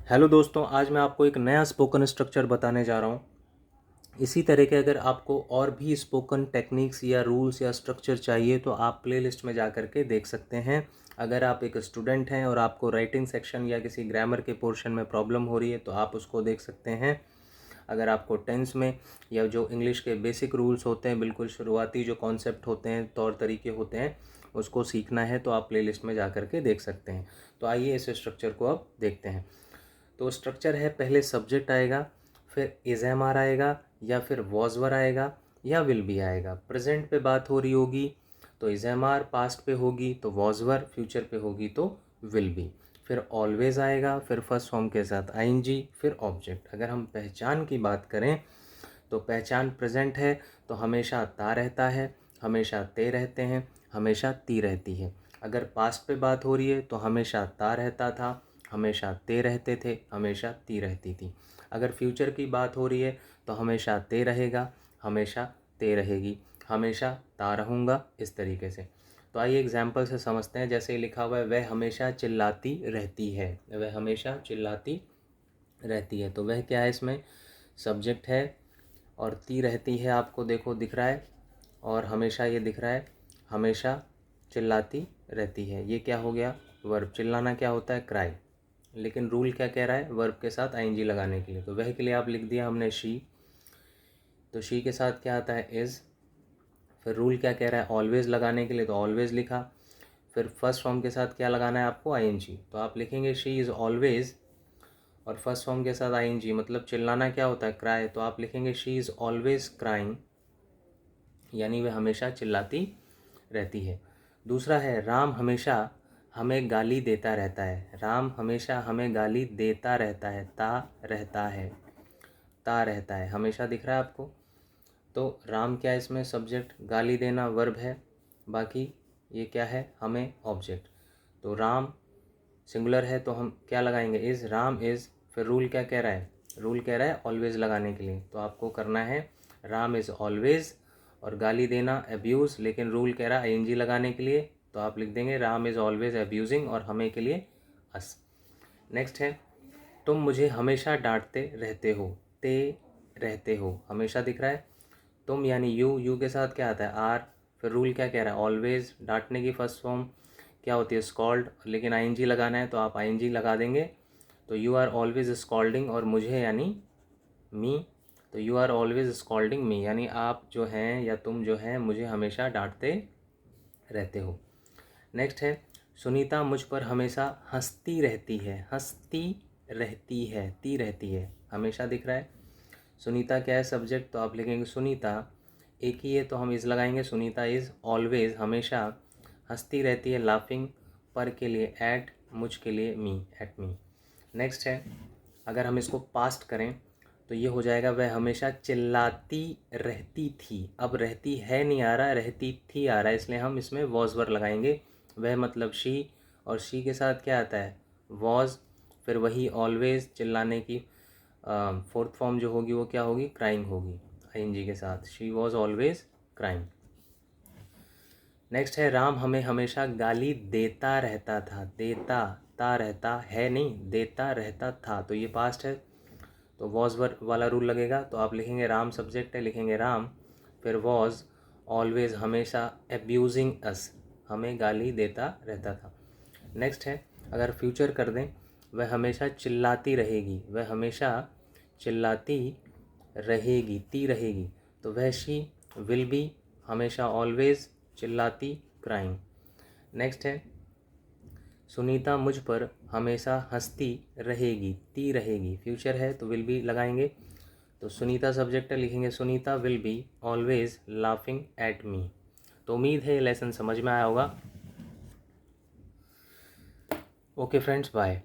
Hello दोस्तों, आज मैं आपको एक नया स्पोकन स्ट्रक्चर बताने जा रहा हूँ। इसी तरह के अगर आपको और भी स्पोकन टेक्निक्स या रूल्स या स्ट्रक्चर चाहिए तो आप प्लेलिस्ट में जा कर के देख सकते हैं। अगर आप एक स्टूडेंट हैं और आपको राइटिंग सेक्शन या किसी ग्रामर के पोर्शन में प्रॉब्लम हो रही है तो आप उसको देख सकते हैं। अगर आपको टेंस में या जो इंग्लिश के बेसिक रूल्स होते हैं, बिल्कुल शुरुआती जो कॉन्सेप्ट होते हैं, तौर तरीके होते हैं, उसको सीखना है तो आप प्लेलिस्ट में जा कर के देख सकते हैं। तो आइए इस स्ट्रक्चर को अब देखते हैं। तो स्ट्रक्चर है, पहले सब्जेक्ट आएगा, फिर इज एम आर आएगा, या फिर वॉज वर आएगा, या विल बी आएगा। प्रेजेंट पे बात हो रही होगी तो इज एम आर, पास्ट पे होगी तो वॉज वर, फ्यूचर पे होगी तो विल बी। फिर ऑलवेज आएगा, फिर फर्स्ट फॉर्म के साथ आई एन जी, फिर ऑब्जेक्ट। अगर हम पहचान की बात करें तो पहचान प्रेजेंट है तो हमेशा ता रहता है, हमेशा ते रहते हैं, हमेशा ती रहती है। अगर पास्ट पे बात हो रही है तो हमेशा ता रहता था, हमेशा ते रहते थे, हमेशा ती रहती थी। अगर फ्यूचर की बात हो रही है तो हमेशा ते रहेगा, हमेशा ते रहेगी, हमेशा ता रहूँगा, इस तरीके से। तो आइए एग्जाम्पल से समझते हैं। जैसे लिखा हुआ है, वह हमेशा चिल्लाती रहती है। वह हमेशा चिल्लाती रहती है, तो वह क्या है, इसमें सब्जेक्ट है और ती रहती है, आपको देखो दिख रहा है, और हमेशा ये दिख रहा है, हमेशा चिल्लाती रहती है। ये क्या हो गया, वर्ब। चिल्लाना क्या होता है, क्राई। लेकिन रूल क्या कह रहा है, वर्ब के साथ आईएनजी लगाने के लिए। तो वह के लिए आप लिख दिया हमने शी, तो शी के साथ क्या आता है, इज़। फिर रूल क्या कह रहा है, ऑलवेज़ लगाने के लिए, तो ऑलवेज़ लिखा। फिर फर्स्ट फॉर्म के साथ क्या लगाना है आपको, आईएनजी। तो आप लिखेंगे शी इज़ ऑलवेज़, और फर्स्ट फॉर्म के साथ आईएनजी, मतलब चिल्लाना क्या होता है, क्राई। तो आप लिखेंगे शी इज़ ऑलवेज़ क्राइंग, यानी वह हमेशा चिल्लाती रहती है। दूसरा है, राम हमेशा हमें गाली देता रहता है। राम हमेशा हमें गाली देता रहता है, ता रहता है, ता रहता है, हमेशा दिख रहा है आपको। तो राम क्या है, इसमें सब्जेक्ट, गाली देना वर्ब है, बाकी ये क्या है, हमें ऑब्जेक्ट। तो राम सिंगुलर है तो हम क्या लगाएंगे, इज़, राम इज़। फिर रूल क्या कह रहा है, रूल कह रहा है ऑलवेज़ लगाने के लिए, तो आपको करना है राम इज़ ऑलवेज़, और गाली देना अब्यूज़, लेकिन रूल कह रहा है आईएनजी लगाने के लिए, तो आप लिख देंगे राम इज़ ऑलवेज़ अब्यूजिंग, और हमें के लिए अस। नेक्स्ट है, तुम मुझे हमेशा डांटते रहते हो, ते रहते हो, हमेशा दिख रहा है। तुम यानी यू, यू के साथ क्या आता है, आर। फिर रूल क्या कह रहा है, ऑलवेज़। डांटने की फर्स्ट फॉर्म क्या होती है, स्कॉल्ड, लेकिन आईएनजी लगाना है तो आप आईएनजी लगा देंगे। तो यू आर ऑलवेज स्कॉल्डिंग, और मुझे यानी मी, तो यू आर ऑलवेज स्कॉल्डिंग मी, यानी आप जो हैं या तुम जो हैं मुझे हमेशा डांटते रहते हो। नेक्स्ट है, सुनीता मुझ पर हमेशा हंसती रहती है। हंसती रहती है, ती रहती है, हमेशा दिख रहा है। सुनीता क्या है, सब्जेक्ट, तो आप लिखेंगे सुनीता, एक ही है तो हम इज़ लगाएंगे, सुनीता इज़ ऑलवेज, हमेशा हंसती रहती है, लाफिंग, पर के लिए एट, मुझ के लिए मी, एट मी। नेक्स्ट है, अगर हम इसको पास्ट करें तो ये हो जाएगा, वह हमेशा चिल्लाती रहती थी। अब रहती है नहीं आ रहा, रहती थी आ रहा है, इसलिए हम इसमें वॉज वर लगाएंगे। वह मतलब शी, और शी के साथ क्या आता है, वॉज। फिर वही ऑलवेज, चिल्लाने की फोर्थ फॉर्म जो होगी वो क्या होगी, क्राइंग होगी, आईएनजी के साथ। She was always crying. Next है, राम हमें हमेशा गाली देता रहता था। देता, ता रहता है नहीं, देता रहता था, तो ये पास्ट है, तो वॉज वर वाला रूल लगेगा। तो आप लिखेंगे राम सब्जेक्ट है, लिखेंगे राम, फिर वॉज ऑलवेज, हमेशा एब्यूजिंग अस, हमें गाली देता रहता था। नेक्स्ट है, अगर फ्यूचर कर दें, वह हमेशा चिल्लाती रहेगी। वह हमेशा चिल्लाती रहेगी, ती रहेगी, तो वह शी विल बी, हमेशा ऑलवेज चिल्लाती, क्राइंग। नेक्स्ट है, सुनीता मुझ पर हमेशा हंसती रहेगी, ती रहेगी, फ्यूचर है तो विल बी लगाएंगे। तो सुनीता सब्जेक्ट है, लिखेंगे Sunita will be always laughing at me. तो उम्मीद है ये लेसन समझ में आया होगा। Okay friends, bye.